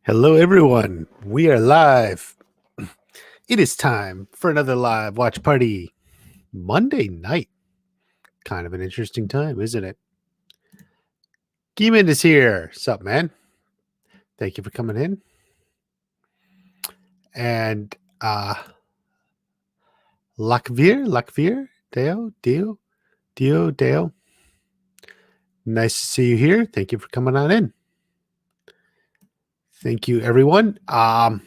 Hello, everyone. We are live. It is time for another live watch party. Monday night. Kind of an interesting time, isn't it? Geeman is here. Sup, man? Thank you for coming in. And Lakvir, Deo. Nice to see you here. Thank you for coming on in. Thank you, everyone. As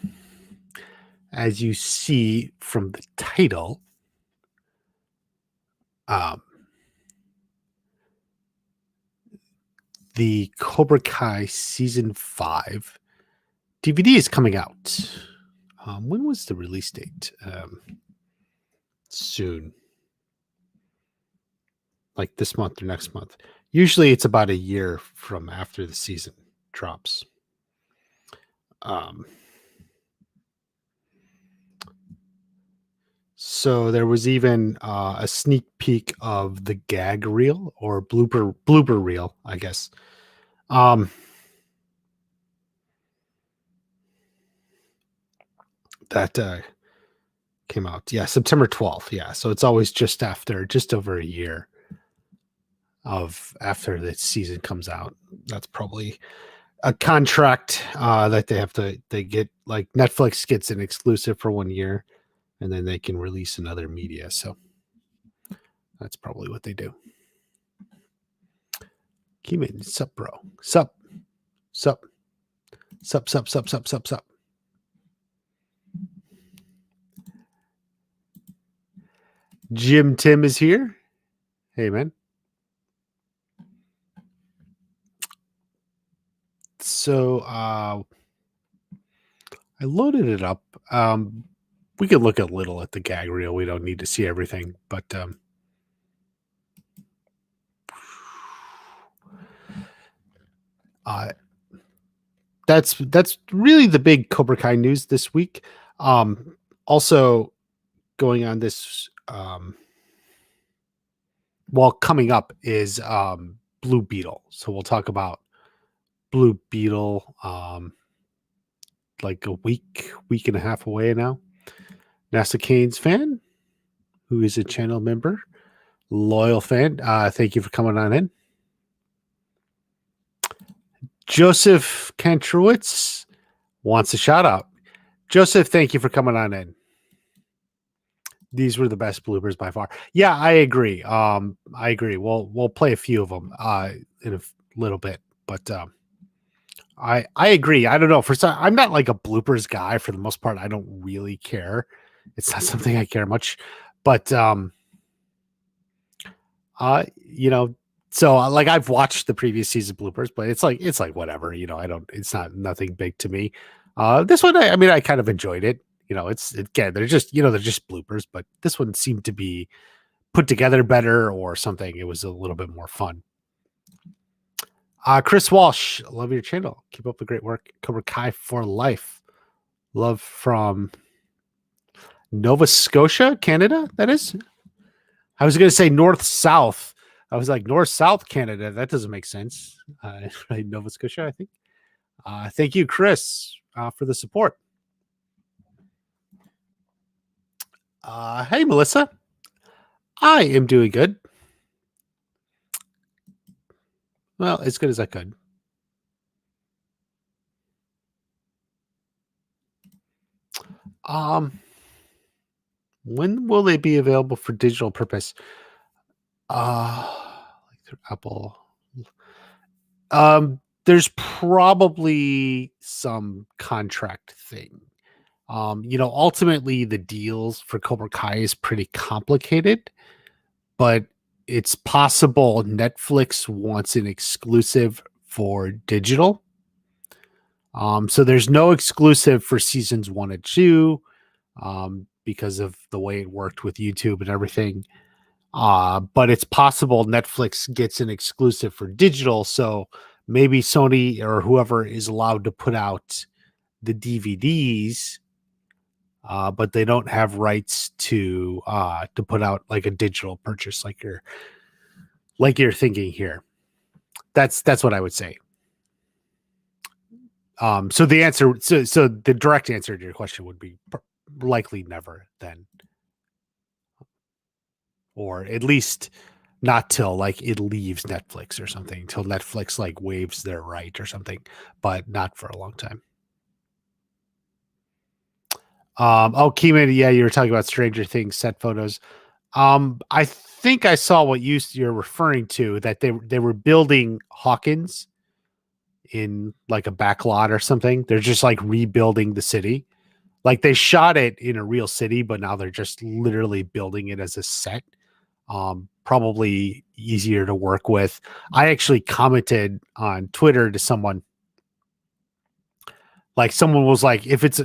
you see from the title, the Cobra Kai Season 5 DVD is coming out. When was the release date? Soon. Like this month or next month. Usually it's about a year from after the season drops. So there was even a sneak peek of the gag reel or blooper reel, I guess. That came out. Yeah, September 12th. Yeah. So it's always just over a year after the season comes out. That's probably a contract that they get, like Netflix gets an exclusive for 1 year and then they can release in other media. So that's probably what they do. Keeman, sup, bro? Sup. Jim Tim is here. Hey, man. So I loaded it up. We could look a little at the gag reel. We don't need to see everything, but that's really the big Cobra Kai news this week. Also going on this, coming up is Blue Beetle. So we'll talk about Blue Beetle like a week and a half away now. NASA Canes fan, who is a channel member, loyal fan. Thank you for coming on in. Joseph Kantrowitz wants a shout out. Joseph, thank you for coming on in. These were the best bloopers by far. Yeah, I agree. I agree. We'll play a few of them in a little bit, but I agree. I don't know. I'm not like a bloopers guy for the most part. I don't really care. It's not something I care much, but so like I've watched the previous season bloopers, but it's like whatever, it's not nothing big to me. This one, I kind of enjoyed it. They're just bloopers, but this one seemed to be put together better or something. It was a little bit more fun. Chris Walsh, love your channel. Keep up the great work. Cobra Kai for life. Love from Nova Scotia, Canada. That is. I was going to say north-south. I was like north-south Canada. That doesn't make sense. Right, Nova Scotia, I think. Thank you, Chris, for the support. Hey, Melissa. I am doing good. Well, as good as I could. When will they be available for digital purpose? Like through Apple. There's probably some contract thing. Ultimately the deals for Cobra Kai is pretty complicated, but it's possible Netflix wants an exclusive for digital. So there's no exclusive for seasons 1 and 2, because of the way it worked with YouTube and everything. But it's possible Netflix gets an exclusive for digital. So maybe Sony or whoever is allowed to put out the DVDs, but they don't have rights to put out like a digital purchase, like you're thinking here. That's what I would say. So the answer, so the direct answer to your question would be likely never then, or at least not till like it leaves Netflix or something, till Netflix like waives their right or something, but not for a long time. Oh, Keeman, yeah, you were talking about Stranger Things set photos. I think I saw what you're referring to, that they were building Hawkins in like a back lot or something. They're just like rebuilding the city. Like they shot it in a real city, but now they're just literally building it as a set. Probably easier to work with. I actually commented on Twitter to someone, like someone was like, if it's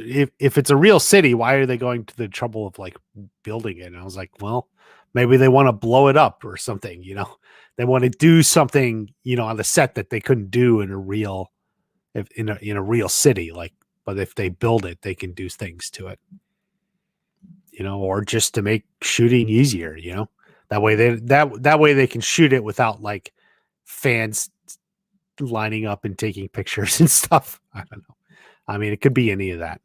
a real city, why are they going to the trouble of like building it? And I was like, well, maybe they want to blow it up or something, you know. They want to do something, you know, on the set that they couldn't do in a real, if in a real city. Like, but if they build it, they can do things to it, you know, or just to make shooting easier, you know. That way that way they can shoot it without like fans lining up and taking pictures and stuff. I don't know. I mean, it could be any of that.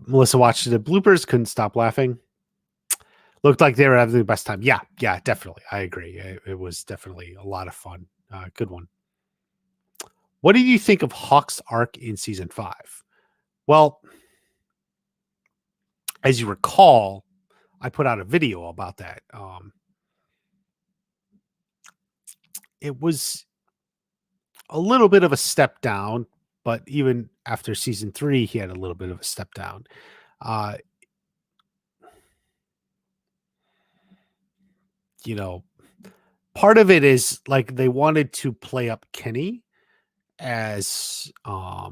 Melissa watched the bloopers, couldn't stop laughing. Looked like they were having the best time. Yeah, yeah, definitely. I agree. It was definitely a lot of fun. Good one. What did you think of Hawk's arc in season 5? Well, as you recall, I put out a video about that. It was a little bit of a step down, but even after season 3, he had a little bit of a step down. Uh, you know, part of it is like they wanted to play up Kenny as a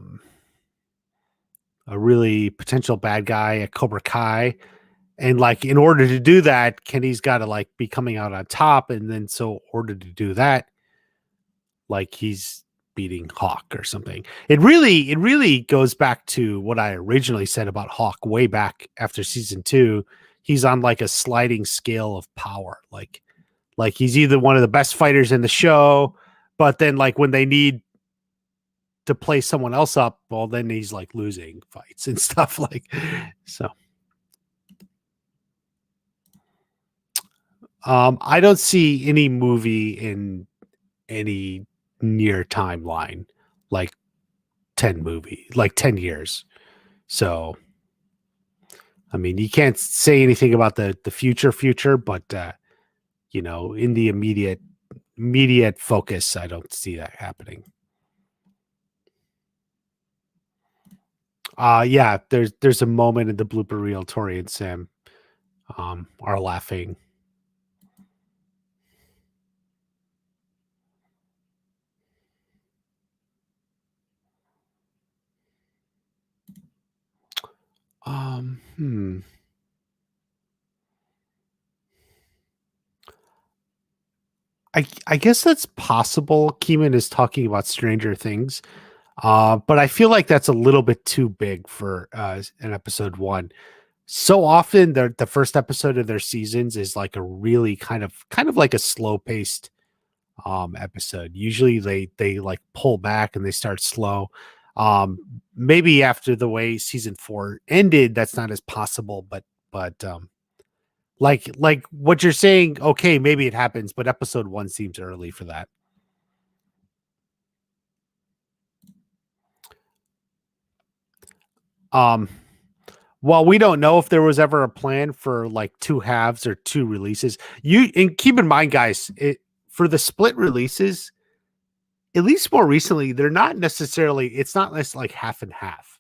really potential bad guy at Cobra Kai. And like in order to do that, Kenny's got to like be coming out on top. And then so in order to do that, like he's beating Hawk or something. It really goes back to what I originally said about Hawk way back after season 2. He's on like a sliding scale of power. Like he's either one of the best fighters in the show, but then like when they need to play someone else up, well, then he's like losing fights and stuff like so. I don't see any movie in any near timeline like 10 years. So, I mean, you can't say anything about the future, but you know, in the immediate focus, I don't see that happening. Yeah, there's a moment in the blooper reel Tori and Sam are laughing. Hmm. I guess that's possible. Keeman is talking about Stranger Things. But I feel like that's a little bit too big for an episode 1. So often the first episode of their seasons is like a really kind of like a slow paced episode. Usually they like pull back and they start slow. Maybe after the way season 4 ended, that's not as possible, but like what you're saying, okay, maybe it happens, but episode 1 seems early for that. Um Well, we don't know if there was ever a plan for like 2 halves or 2 releases. You and keep in mind, guys, for the split releases, at least more recently, they're not necessarily. It's not like half and half.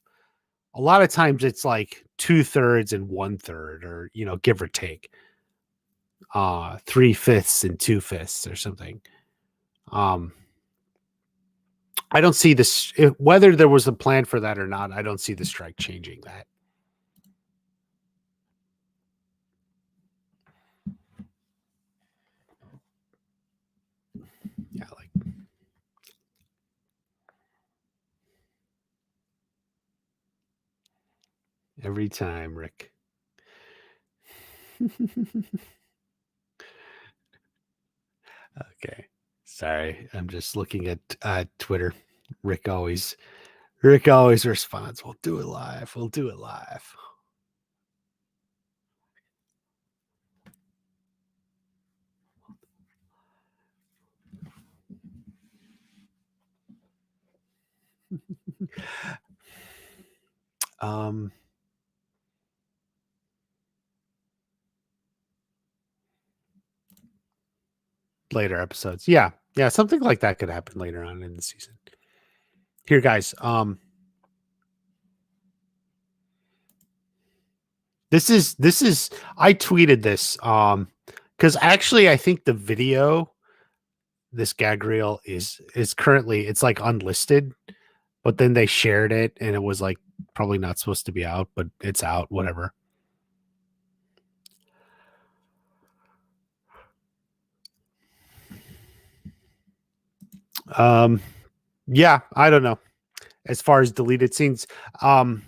A lot of times, it's like 2/3 and 1/3, or you know, give or take, 3/5 and 2/5 or something. Um, I don't see this whether there was a plan for that or not. I don't see the strike changing that. Yeah, like every time, Rick. Okay. Sorry, I'm just looking at Twitter. Rick always responds, "We'll do it live. We'll do it live." um Later episodes. Yeah. Yeah, something like that could happen later on in the season. Here, guys. This is I tweeted this because actually I think the video, this gag reel is currently, it's like unlisted, but then they shared it and it was like probably not supposed to be out, but it's out, whatever. Um yeah, I don't know. As far as deleted scenes, um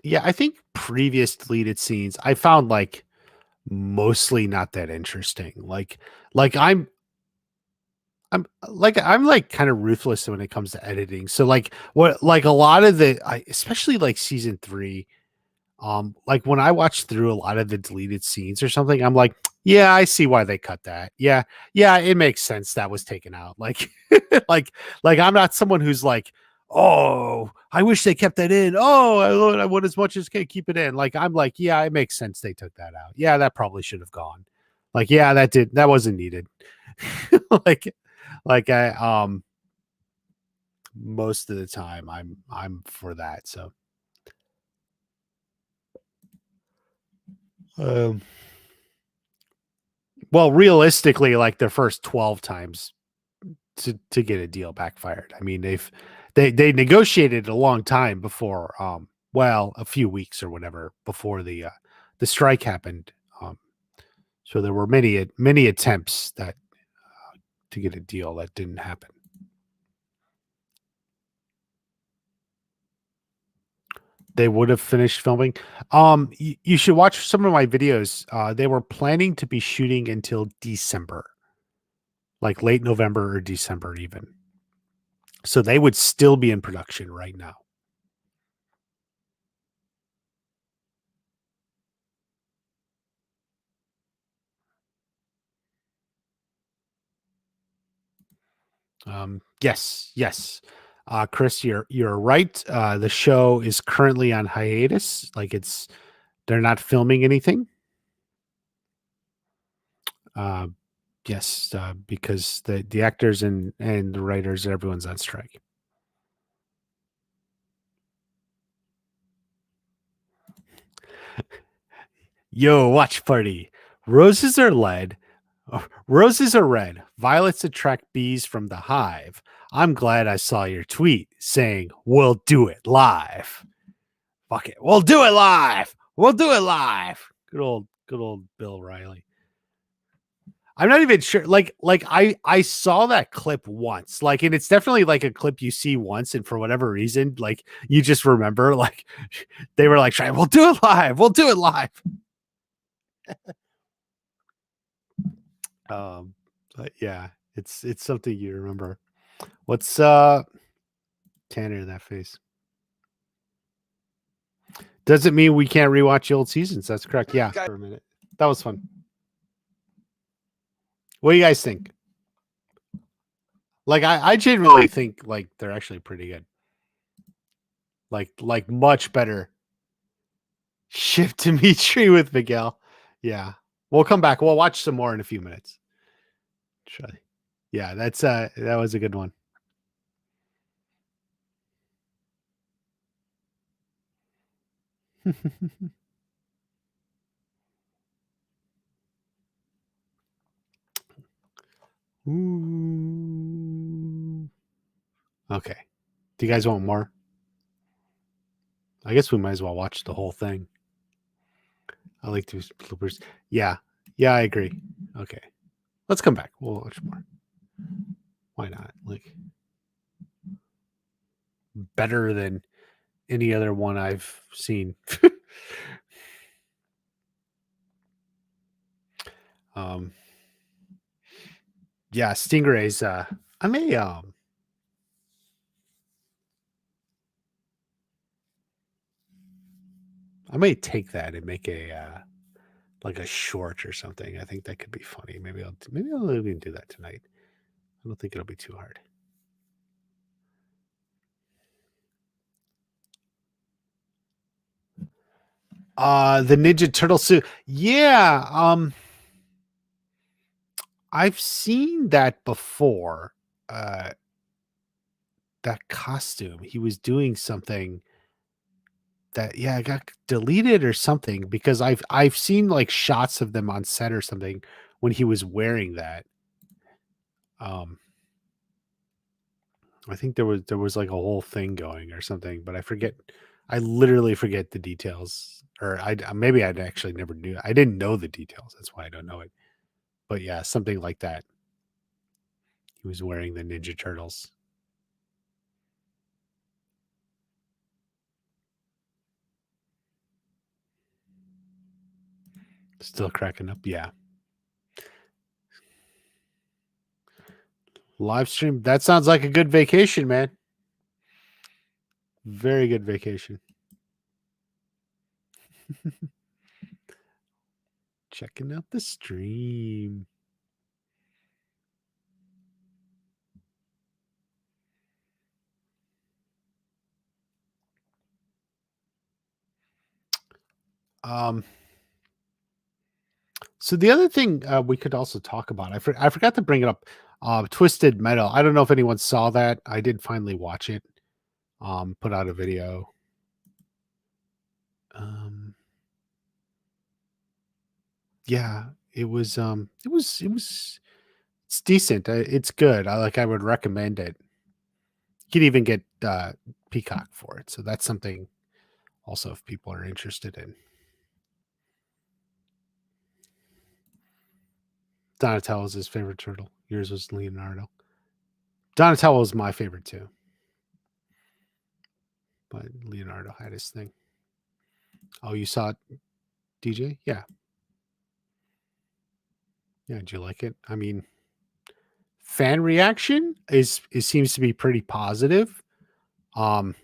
yeah, I think previous deleted scenes I found like mostly not that interesting. Like I'm like kind of ruthless when it comes to editing. So like a lot of especially like season 3, like when I watch through a lot of the deleted scenes or something, I'm like, yeah, I see why they cut that. Yeah, yeah, it makes sense that was taken out. Like, like, like I'm not someone who's like, oh, I wish they kept that in. Oh, I want as much as can keep it in. Like, I'm like, yeah, it makes sense they took that out. Yeah, that probably should have gone. Like, yeah, that wasn't needed. like, like I most of the time I'm for that. So, um, well, realistically, like the first 12 times to get a deal backfired. I mean, they negotiated a long time before, well, a few weeks or whatever before the strike happened. Um, so there were many attempts that to get a deal that didn't happen. They would have finished filming. You should watch some of my videos. They were planning to be shooting until December, like late November or December even. So they would still be in production right now. Yes, yes. Chris, you're right. The show is currently on hiatus. Like they're not filming anything. Uh, yes, because the actors and the writers, everyone's on strike. Yo, watch party. Roses are red. Roses are red. Violets attract bees from the hive. I'm glad I saw your tweet saying we'll do it live. Fuck it. We'll do it live. We'll do it live. Good old Bill Riley. I'm not even sure. I saw that clip once. Like, and it's definitely like a clip you see once, and for whatever reason, like you just remember, like they were like, "We'll do it live. We'll do it live." But yeah, it's something you remember. What's Tanner in that face? Doesn't mean we can't rewatch the old seasons. That's correct. Yeah, for a minute. That was fun. What do you guys think? Like, I genuinely think like they're actually pretty good. Like much better. Ship Dimitri with Miguel. Yeah, we'll come back. We'll watch some more in a few minutes. Try. Yeah, that was a good one. Ooh. Okay. Do you guys want more? I guess we might as well watch the whole thing. I like these bloopers. Yeah. Yeah, I agree. Okay. Let's come back. We'll watch more. Why not? Like better than any other one I've seen. Um, yeah, stingrays. I may I may take that and make a like a short or something. I think that could be funny. Maybe I'll even do that tonight. I don't think it'll be too hard. The Ninja Turtle suit. Yeah, I've seen that before. Uh that costume. He was doing something that yeah, it got deleted or something because I've seen like shots of them on set or something when he was wearing that. Um I think there was like a whole thing going or something, but I forget. I literally forget the details, or maybe I'd actually never knew. I didn't know the details. That's why I don't know it. But yeah, something like that. He was wearing the Ninja Turtles. Still cracking up. Yeah, live stream. That sounds like a good vacation, man. Very good vacation. Checking out the stream. Um, so the other thing we could also talk about, I forgot to bring it up. Twisted Metal. I don't know if anyone saw that. I did finally watch it. Put out a video. Um, yeah, it was it's decent. It's good. I would recommend it. You can even get Peacock for it. So that's something also if people are interested in. Donatello's his favorite turtle. Yours was Leonardo. Donatello was my favorite too, but Leonardo had his thing. Oh, you saw it, DJ? Yeah. Yeah, did you like it? I mean, fan reaction is it seems to be pretty positive. Um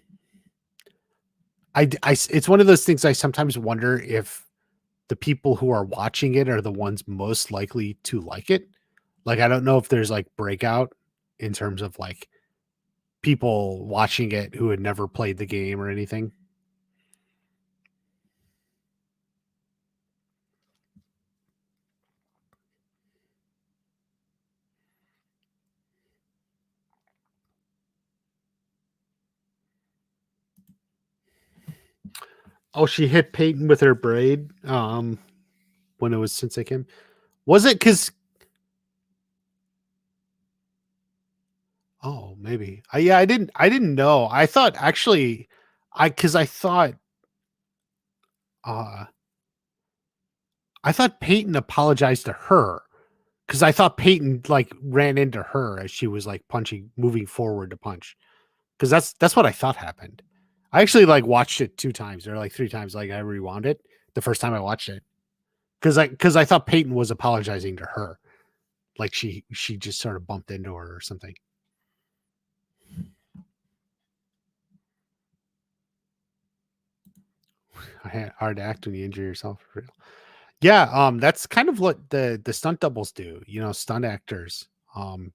it's one of those things I sometimes wonder if the people who are watching it are the ones most likely to like it. Like I don't know if there's like breakout in terms of like people watching it who had never played the game or anything. Oh, she hit Peyton with her braid when it was since they came. Was it cuz oh, maybe. Yeah, I didn't know. I thought actually I thought uh I thought Peyton apologized to her because I thought Peyton like ran into her as she was like punching, moving forward to punch. Because that's what I thought happened. I actually like watched it 2 times or like 3 times. Like I rewound it the first time I watched it because I thought Peyton was apologizing to her, like she just sort of bumped into her or something. Hard to act when you injure yourself for real. Yeah, that's kind of what the stunt doubles do. Stunt actors. Um,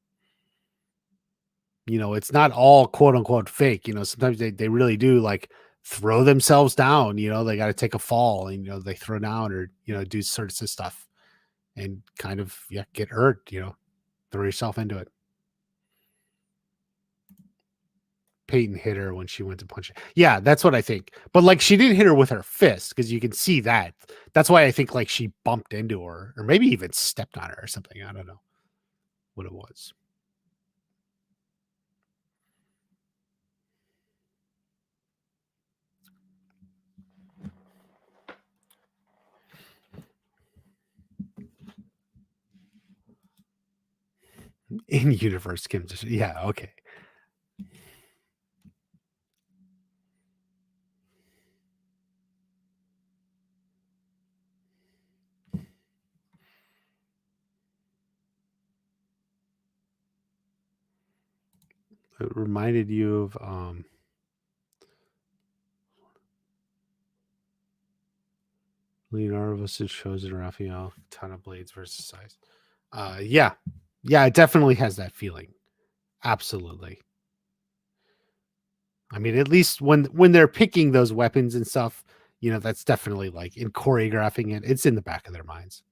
it's not all quote unquote fake. Sometimes they really do like throw themselves down. They got to take a fall and they throw down or do sorts of stuff and kind of yeah get hurt. Throw yourself into it. Peyton hit her when she went to punch it. Yeah, that's what I think. But like she didn't hit her with her fist because you can see that. That's why I think like she bumped into her or maybe even stepped on her or something. I don't know what it was. In universe, Kim. Yeah, okay. It reminded you of Leonardo versus Chosen Raphael, ton of blades versus size. Yeah. Yeah, it definitely has that feeling. Absolutely. I mean, at least when they're picking those weapons and stuff, that's definitely like in choreographing it, it's in the back of their minds.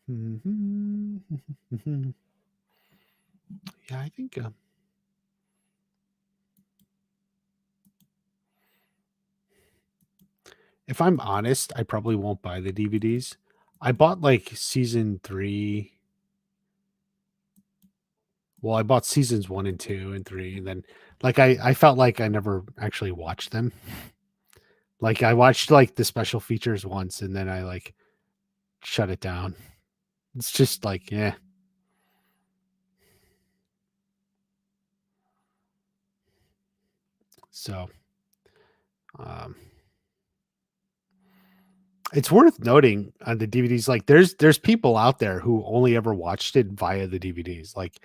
Mhm. Yeah, I think if I'm honest, I probably won't buy the DVDs. I bought like season 3. Well, I bought seasons 1 and 2 and 3, and then like I felt like I never actually watched them. Like I watched like the special features once and then I like shut it down. It's just like, yeah. So, um it's worth noting on the DVDs, like there's people out there who only ever watched it via the DVDs. Like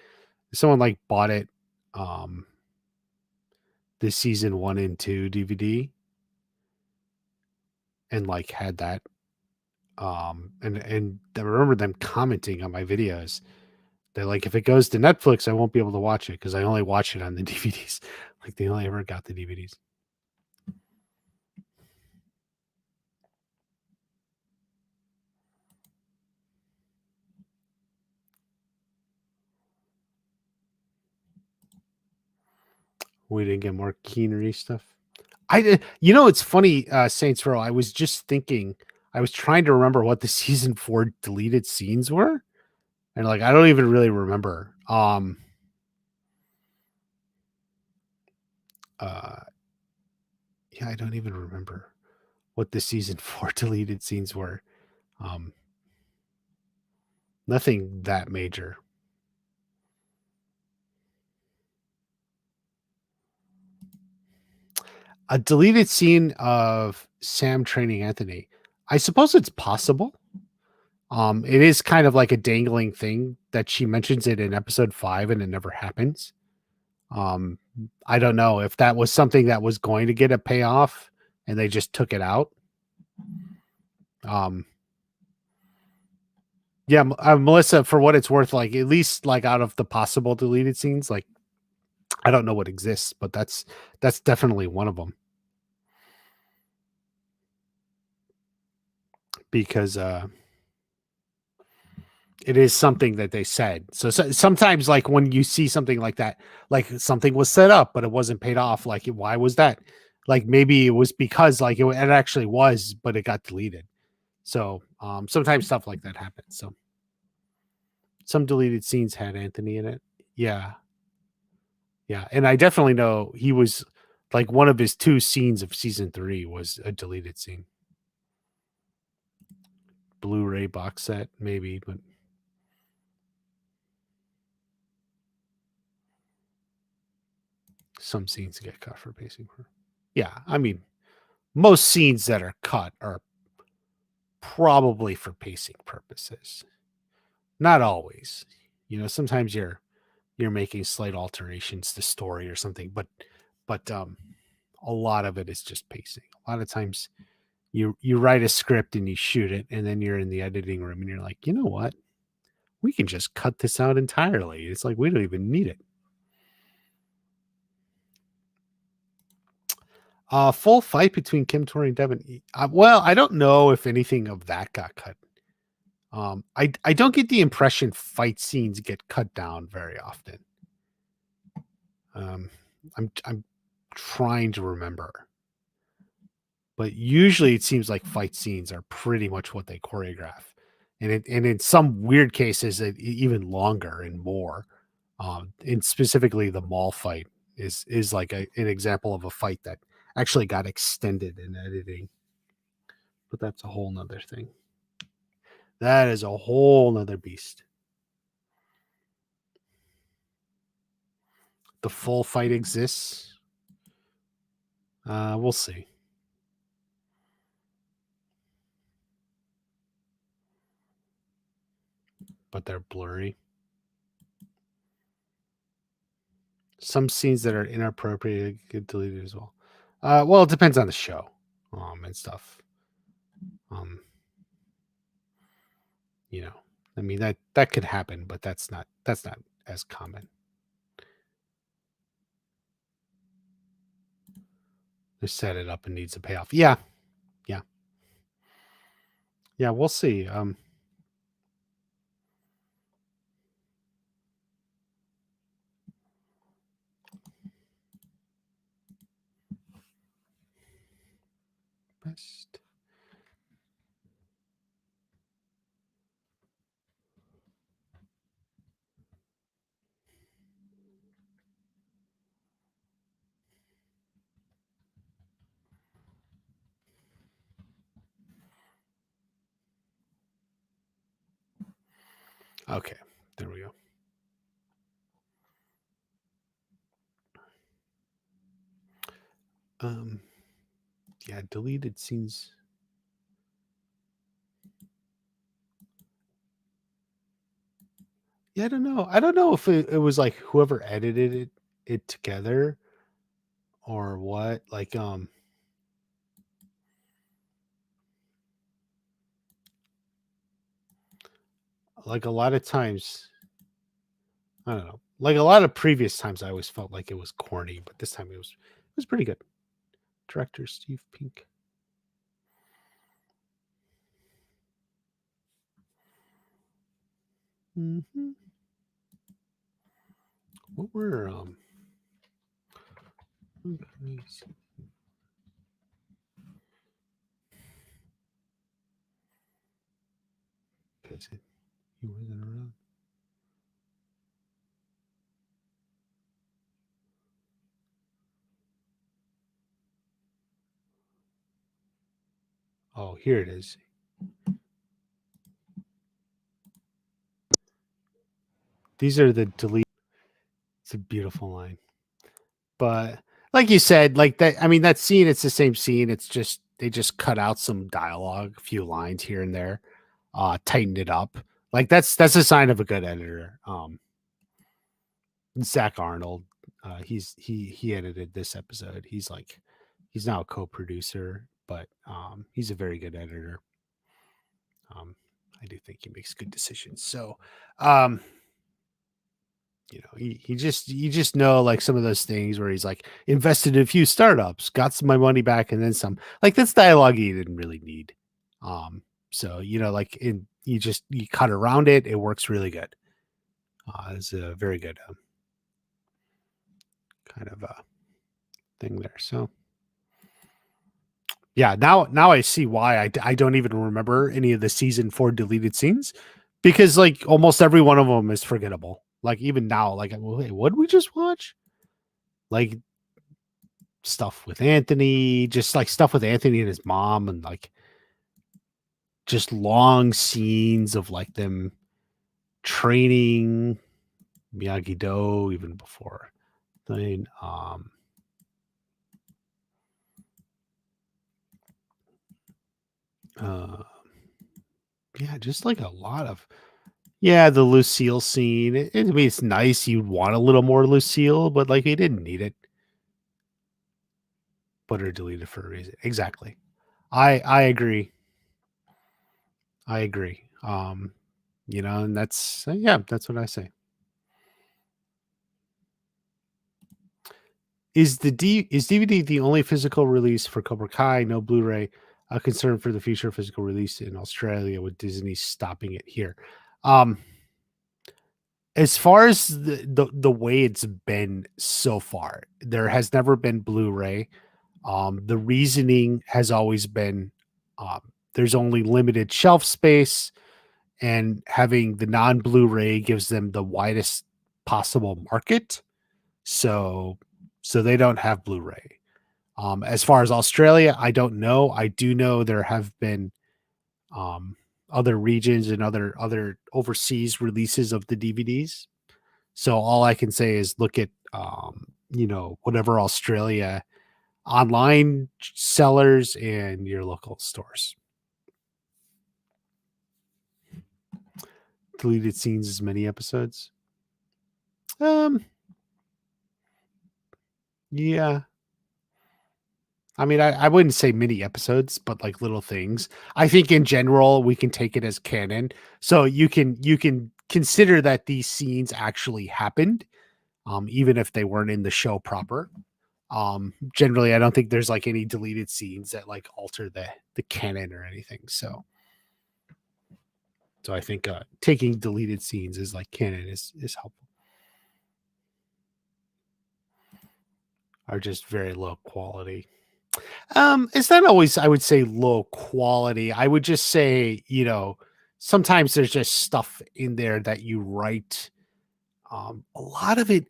someone like bought it um the season 1 and 2 DVD and like had that and I remember them commenting on my videos. They're like, if it goes to Netflix, I won't be able to watch it because I only watch it on the DVDs. Like they only ever got the DVDs. We didn't get more Keenery stuff. It's funny, Saints Row. I was just thinking, I was trying to remember what the season 4 deleted scenes were, and like I don't even really remember. Uh, yeah, I don't even remember what the season 4 deleted scenes were. Um, Nothing that major. A deleted scene of Sam training Anthony. I suppose it's possible. It is kind of like a dangling thing that she mentions it in episode 5 and it never happens. Um, I don't know if that was something that was going to get a payoff and they just took it out. Um, yeah, Melissa, for what it's worth, like at least like out of the possible deleted scenes, like I don't know what exists, but that's definitely one of them because it is something that they said. So sometimes, like when you see something like that, like something was set up, but it wasn't paid off. Like, why was that? Like maybe it was because like it actually was, but it got deleted. So sometimes stuff like that happens. So some deleted scenes had Anthony in it. Yeah, yeah, and I definitely know he was like one of his 2 scenes of season 3 was a deleted scene. Blu-ray box set, maybe, but some scenes get cut for pacing. Yeah, I mean, most scenes that are cut are probably for pacing purposes. Not always. Sometimes you're making slight alterations to story or something, but a lot of it is just pacing. A lot of times you write a script and you shoot it and then you're in the editing room and you're like, "You know what? We can just cut this out entirely." It's like we don't even need it. Full fight between Kim Tori and Devin. Well, I don't know if anything of that got cut. I don't get the impression fight scenes get cut down very often. Um, I'm trying to remember, but usually it seems like fight scenes are pretty much what they choreograph, and in some weird cases, even longer and more. And specifically the mall fight is like an example of a fight that actually got extended in editing. But that's a whole nother thing. That is a whole nother beast. The full fight exists. We'll see. But they're blurry. Some scenes that are inappropriate get deleted as well. Well, it depends on the show, and stuff. You know, I mean that could happen, but that's not as common. They set it up and needs a payoff. Yeah, yeah. We'll see. Best. Okay, there we go. Yeah, deleted scenes. Yeah, I don't know. I don't know if it was like whoever edited it together or what. Like a lot of times, I don't know. Like a lot of previous times, I always felt like it was corny, but this time it was pretty good. Director Steve Pink. Mm-hmm. What were he wasn't around. Oh, here it is. These are the delete. It's a beautiful line. But like you said, like that, I mean, that scene, it's the same scene. It's just, they just cut out some dialogue, a few lines here and there, tightened it up. Like that's a sign of a good editor. Zach Arnold, he edited this episode. He's now a co-producer, but he's a very good editor. I do think he makes good decisions. So, um, he just, you just know, like some of those things where he's like invested in a few startups, got some of my money back, and then some. Like that's dialogue he didn't really need. So like you cut around it, it works really good. It's a very good kind of thing there. So yeah, now I see why I don't even remember any of the season 4 deleted scenes, because like almost every one of them is forgettable. Like even now, like, wait, what did we just watch? Like stuff with Anthony, just like stuff with Anthony and his mom, and like just long scenes of like them training Miyagi Do even before thing. Yeah, just like a lot of, yeah, the Lucille scene. I mean, it's nice. You'd want a little more Lucille, but like he didn't need it. Put her deleted for a reason. Exactly. I agree. I agree. And that's yeah, that's what I say. Is DVD the only physical release for Cobra Kai? No Blu-ray. A concern for the future physical release in Australia with Disney stopping it here. As far as the way it's been so far, there has never been Blu-ray. The reasoning has always been there's only limited shelf space, and having the non-Blu-ray gives them the widest possible market. So so they don't have Blu-ray. As far as Australia, I don't know. I do know there have been um, other regions and other overseas releases of the DVDs. So all I can say is look at whatever Australia online sellers and your local stores. Deleted scenes as many episodes. Yeah. I mean, I wouldn't say mini episodes, but like little things. I think in general we can take it as canon. So you can consider that these scenes actually happened, even if they weren't in the show proper. Generally, I don't think there's like any deleted scenes that like alter the canon or anything. So I think taking deleted scenes as like canon is helpful. Are just very low quality. It's not always, I would say, low quality. I would just say, sometimes there's just stuff in there that you write. A lot of it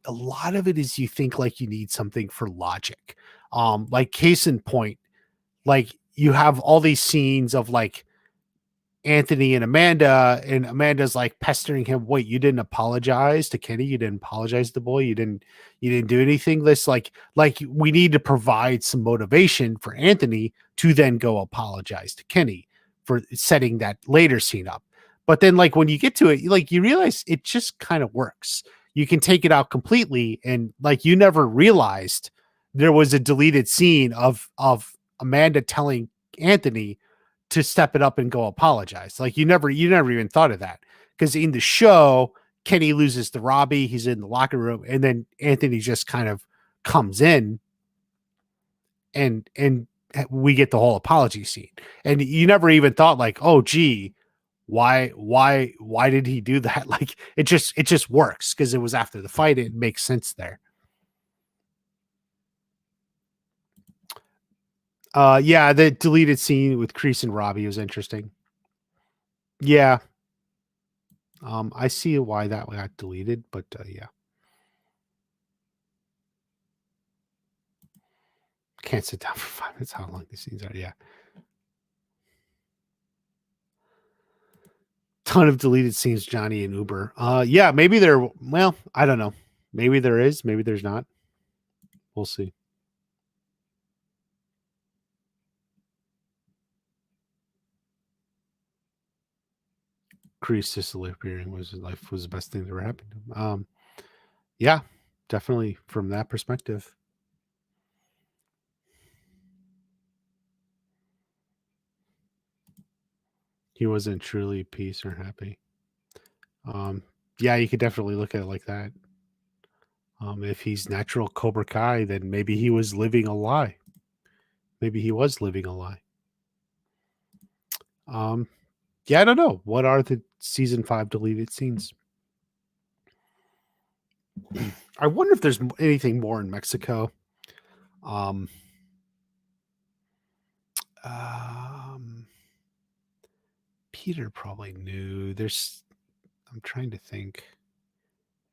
is you think like you need something for logic. Like case in point, like you have all these scenes of like Anthony and Amanda's like pestering him. Wait, you didn't apologize to Kenny? You didn't apologize to the boy? You didn't do anything? This like we need to provide some motivation for Anthony to then go apologize to Kenny for setting that later scene up. But then like when you get to it, like you realize it just kind of works. You can take it out completely and like you never realized there was a deleted scene of Amanda telling Anthony to step it up and go apologize. Like you never even thought of that. Because in the show, Kenny loses to Robbie, he's in the locker room, and then Anthony just kind of comes in and we get the whole apology scene. And you never even thought like, oh gee, why did he do that? Like it just works because it was after the fight. It makes sense there. Yeah, the deleted scene with Kreese and Robbie was interesting. Yeah, I see why that got deleted, but yeah, can't sit down for 5 minutes. How long these scenes are? Yeah, ton of deleted scenes. Johnny and Uber. Yeah, maybe there. Well, I don't know. Maybe there is. Maybe there's not. We'll see. Kreese disappearing was life was the best thing that ever happened to him. Yeah, definitely from that perspective. He wasn't truly peace or happy. Um, yeah, you could definitely look at it like that. If he's natural Cobra Kai, then maybe he was living a lie. Maybe he was living a lie. Um, yeah, I don't know. What are the season 5 deleted scenes? I wonder if there's anything more in Mexico. Um, um, Peter probably knew. I'm trying to think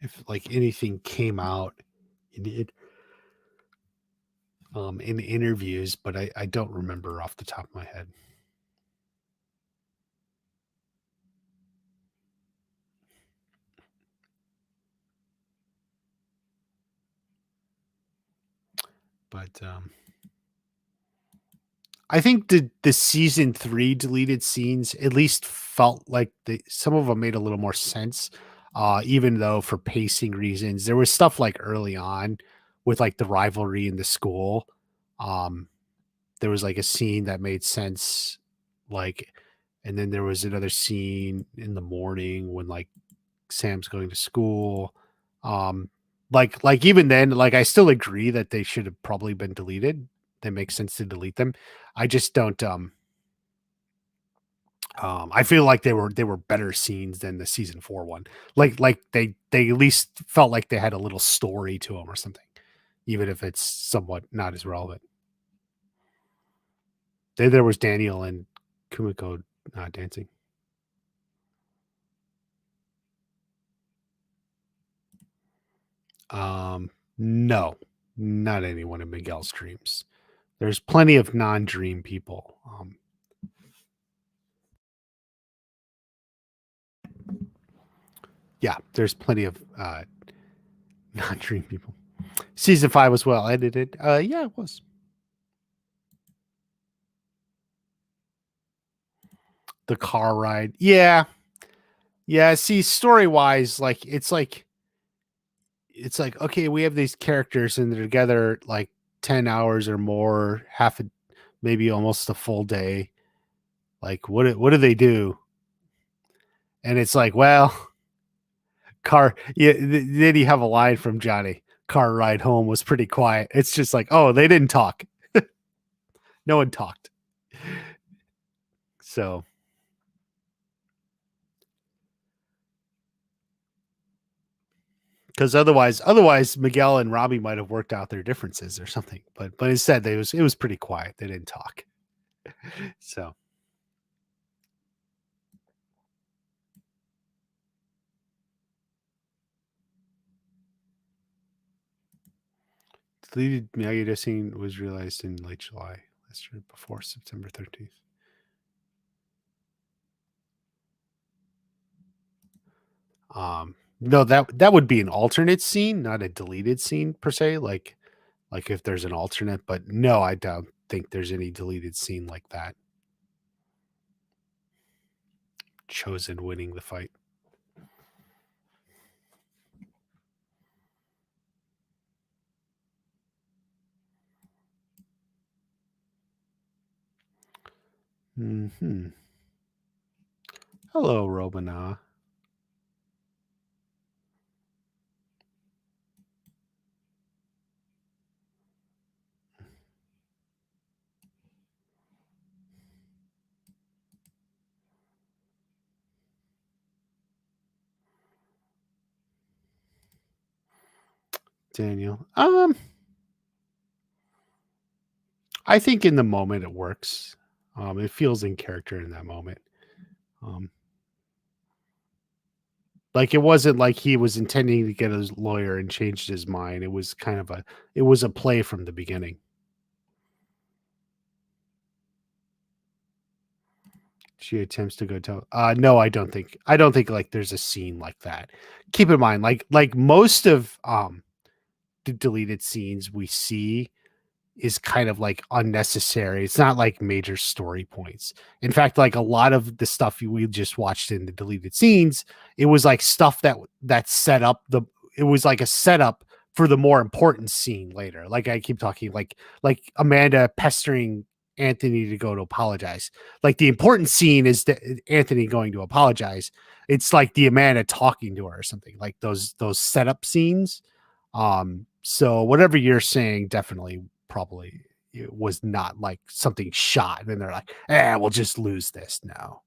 if like anything came out in it, in interviews, but I don't remember off the top of my head. But I think the season 3 deleted scenes at least felt like some of them made a little more sense. Even though for pacing reasons, there was stuff like early on with like the rivalry in the school. Um, there was like a scene that made sense, like, and then there was another scene in the morning when like Sam's going to school. Um, like even then, like I still agree that they should have probably been deleted. They make sense to delete them. I just don't. I feel like they were better scenes than the season 4 one. Like they at least felt like they had a little story to them or something, even if it's somewhat not as relevant. There was Daniel and Kumiko dancing. No, not anyone in Miguel's dreams. There's plenty of non-dream people. Yeah, there's plenty of non-dream people. Season 5 was well edited. Yeah, it was. The car ride. Yeah. Yeah, see, story-wise, it's like, okay, we have these characters and they're together like 10 hours or more, maybe almost a full day. Like, what do they do? And it's like, well, then you have a line from Johnny. Car ride home was pretty quiet. It's just like, oh, they didn't talk. No one talked. So, because otherwise Miguel and Robbie might have worked out their differences or something. But instead it was pretty quiet. They didn't talk. So deleted Miyagi scene was realized in late July last year, before September 13th. No, that would be an alternate scene, not a deleted scene per se. Like if there's an alternate, but no, I don't think there's any deleted scene like that. Chosen winning the fight. Hello, Robina. Daniel. I think in the moment it works. It feels in character in that moment. Like it wasn't like he was intending to get a lawyer and changed his mind. It was kind of a play from the beginning. She attempts to go tell. No, I don't think like there's a scene like that. Keep in mind, like most of the deleted scenes we see is kind of like unnecessary. It's not like major story points. In fact, like a lot of the stuff we just watched in the deleted scenes, it was like stuff that set up it was like a setup for the more important scene later. Like I keep talking like Amanda pestering Anthony to go to apologize. Like the important scene is Anthony going to apologize. It's like the Amanda talking to her or something, like those setup scenes. So whatever you're saying, definitely probably it was not like something shot and they're like, we'll just lose this. No,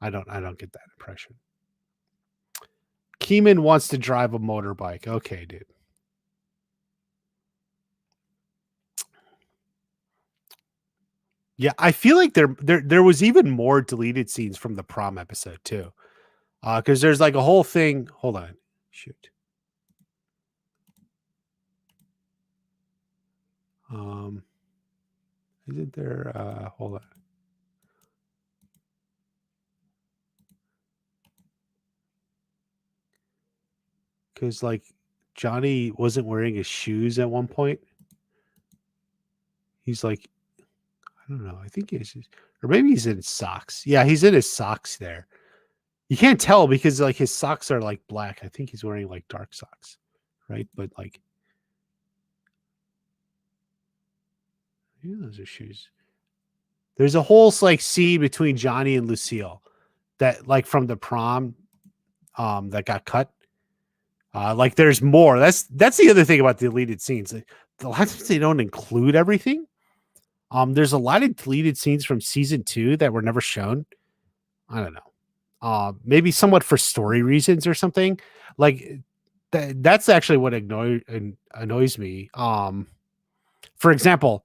I don't get that impression. Keeman wants to drive a motorbike. Okay, dude. Yeah, I feel like there was even more deleted scenes from the prom episode too. Because there's like a whole thing. Hold on. Shoot. Isn't there hold on. Because like Johnny wasn't wearing his shoes at one point. He's like, I don't know. I think he's, or maybe he's in his socks. Yeah, he's in his socks there. You can't tell because like his socks are like black. I think he's wearing like dark socks, right? But like, yeah, those are shoes. There's a whole like scene between Johnny and Lucille that like from the prom, that got cut. Like there's more. That's the other thing about the deleted scenes. A lot of times they don't include everything. There's a lot of deleted scenes from season 2 that were never shown. I don't know. Maybe somewhat for story reasons or something. Like that's actually what annoys me. For example,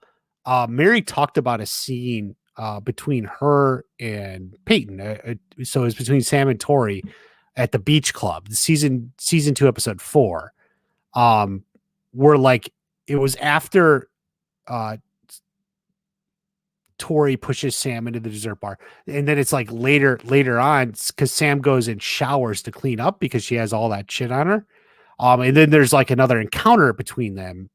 Mary talked about a scene between her and Peyton. So it's between Sam and Tori at the beach club, the season 2, episode 4. Where like it was after uh Tori pushes Sam into the dessert bar, and then it's like later on because Sam goes and showers to clean up because she has all that shit on her. And then there's like another encounter between them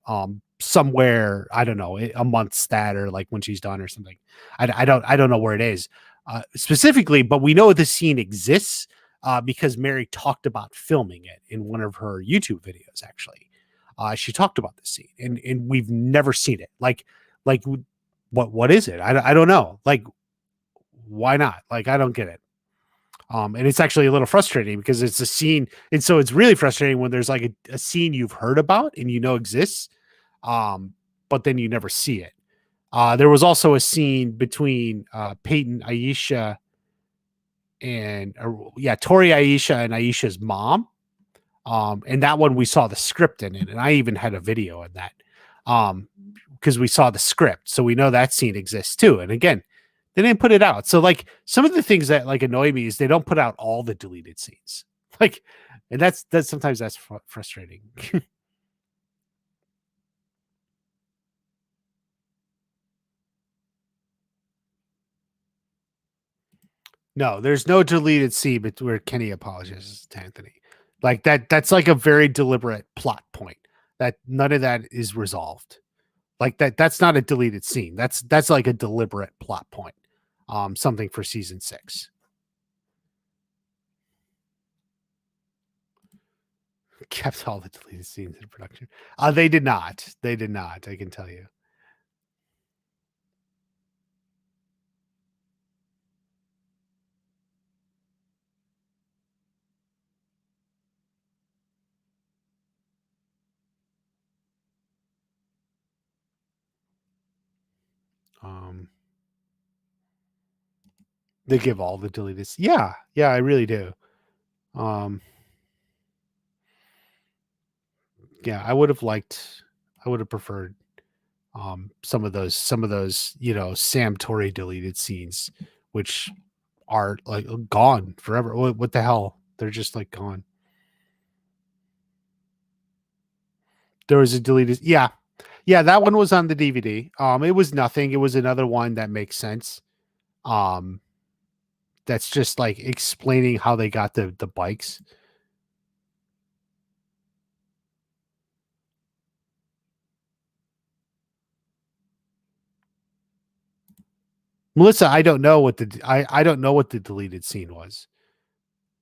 somewhere, I don't know, a month's that or like when she's done or something. I don't know where it is specifically, but we know the scene exists because Mary talked about filming it in one of her YouTube videos. Actually, she talked about the scene, and we've never seen it. Like what is it? I don't know. Like, why not? Like, I don't get it. And it's actually a little frustrating because it's a scene, and so it's really frustrating when there's like a scene you've heard about and you know exists, but then you never see it. There was also a scene between Peyton, Aisha, and Tori, Aisha, and Aisha's mom. And that one we saw the script in it, and I even had a video in that. Because we saw the script, so we know that scene exists too. And again, they didn't put it out. So like some of the things that like annoy me is they don't put out all the deleted scenes. Like, and that's sometimes that's frustrating. No, there's no deleted scene but where Kenny apologizes to Anthony. Like that's like a very deliberate plot point that none of that is resolved. Like that's not a deleted scene. That's like a deliberate plot point. Something for season 6. Kept all the deleted scenes in production. They did not. They did not. I can tell you. Um, they give all the deleted. Yeah, yeah, I really do. Um, yeah, I would have liked. I would have preferred some of those Sam Torre deleted scenes, which are like gone forever. What the hell? They're just like gone. There was a deleted. Yeah, yeah, that one was on the DVD. It was nothing. It was another one that makes sense. Um, that's just like explaining how they got the bikes. Melissa, I don't know what the deleted scene was.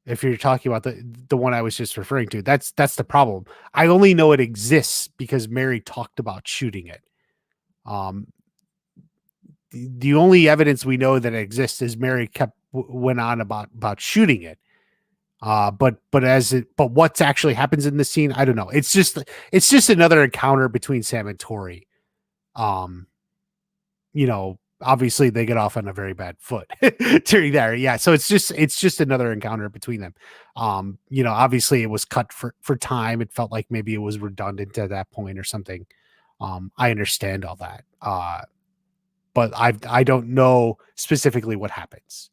If you're talking about the one I was just referring to, that's the problem. I only know it exists because Mary talked about shooting it. Um, the only evidence we know that it exists is Mary went on about shooting it. But what's actually happens in the scene, I don't know. It's just another encounter between Sam and Tori. Um, Obviously they get off on a very bad foot during there. Yeah. So it's just another encounter between them. Obviously it was cut for time. It felt like maybe it was redundant at that point or something. I understand all that. But I don't know specifically what happens.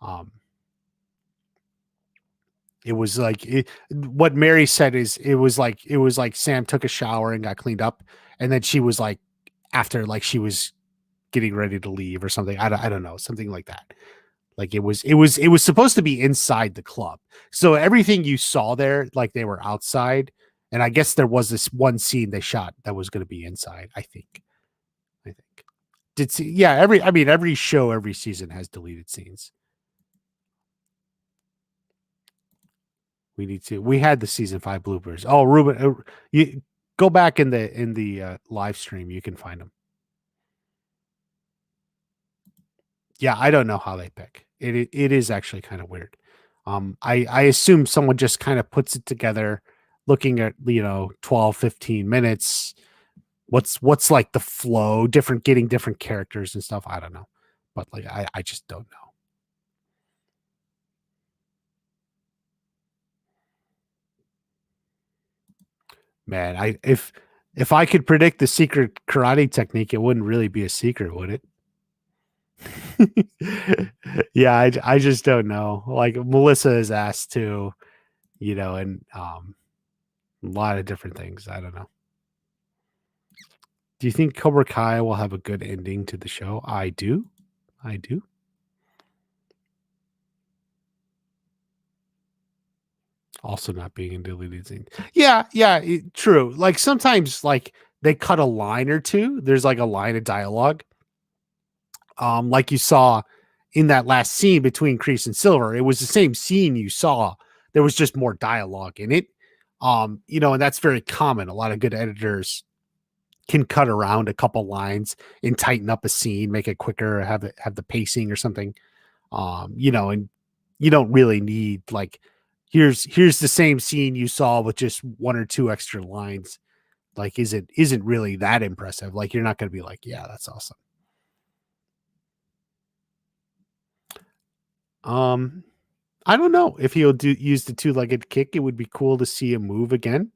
Um, it was like what Mary said is it was like Sam took a shower and got cleaned up, and then she was like after like she was getting ready to leave or something. I don't know, something like that. Like it was supposed to be inside the club. So everything you saw there, like they were outside. And I guess there was this one scene they shot that was going to be inside, I think. I think. Yeah, every show, every season has deleted scenes. We had the season 5 bloopers. Oh, Ruben, you go back in the live stream, you can find them. Yeah, I don't know how they pick. It is actually kind of weird. I assume someone just kind of puts it together looking at 12, 15 minutes. What's like the flow, getting different characters and stuff. I don't know. But like I just don't know. Man, if I could predict the secret karate technique, it wouldn't really be a secret, would it? Yeah, I just don't know. Like Melissa is asked to, and a lot of different things. I don't know. Do you think Cobra Kai will have a good ending to the show? I do. I do. Also not being in deleted scenes. Yeah, yeah, true. Like sometimes like they cut a line or two. There's like a line of dialogue. Like you saw in that last scene between Kreese and Silver. It was the same scene you saw. There was just more dialogue in it. And that's very common. A lot of good editors can cut around a couple lines and tighten up a scene, make it quicker, have the pacing or something. And you don't really need like here's the same scene you saw with just one or two extra lines. Like isn't really that impressive. Like you're not going to be like, yeah, that's awesome. I don't know if he'll use the two-legged kick. It would be cool to see him move again.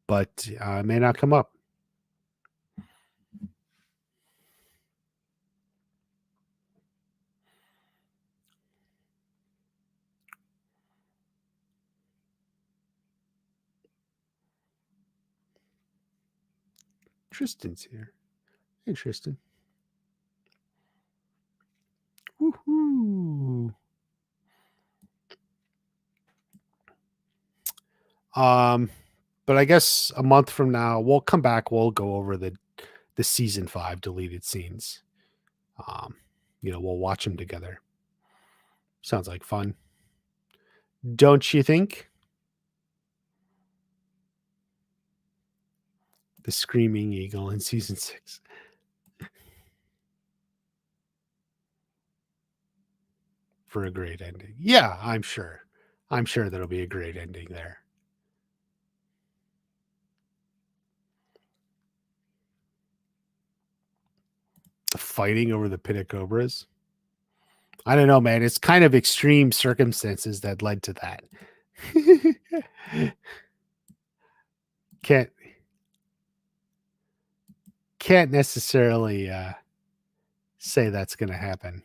But it may not come up. Tristan's here. Hey, Tristan. Woohoo! But I guess a month from now we'll come back. We'll go over the season 5 deleted scenes. We'll watch them together. Sounds like fun, don't you think? The screaming eagle in season 6. For a great ending. Yeah, I'm sure. I'm sure there'll be a great ending there. The fighting over the pit of cobras. I don't know, man. It's kind of extreme circumstances that led to that. can't necessarily say that's going to happen.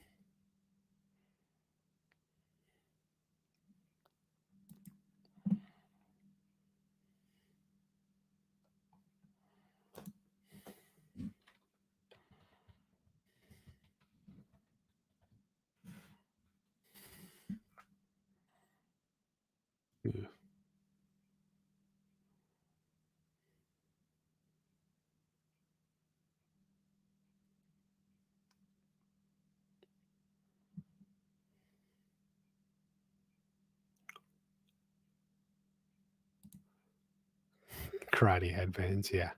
Karate headbands, yeah.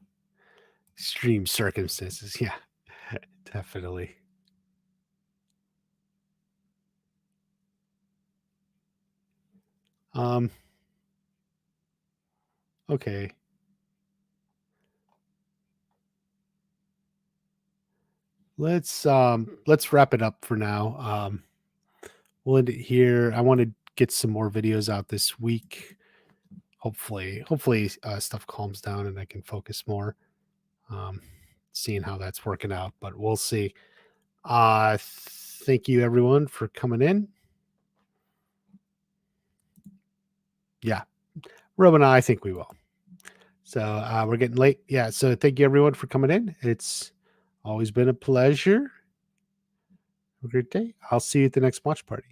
Extreme circumstances, yeah. Definitely. Okay. Let's wrap it up for now. We'll end it here. I want to get some more videos out this week. Hopefully stuff calms down and I can focus more. Seeing how that's working out, but we'll see. Thank you everyone for coming in. Yeah, Rob and I think we will. So we're getting late. Yeah, so thank you everyone for coming in. It's always been a pleasure. Have a great day. I'll see you at the next watch party.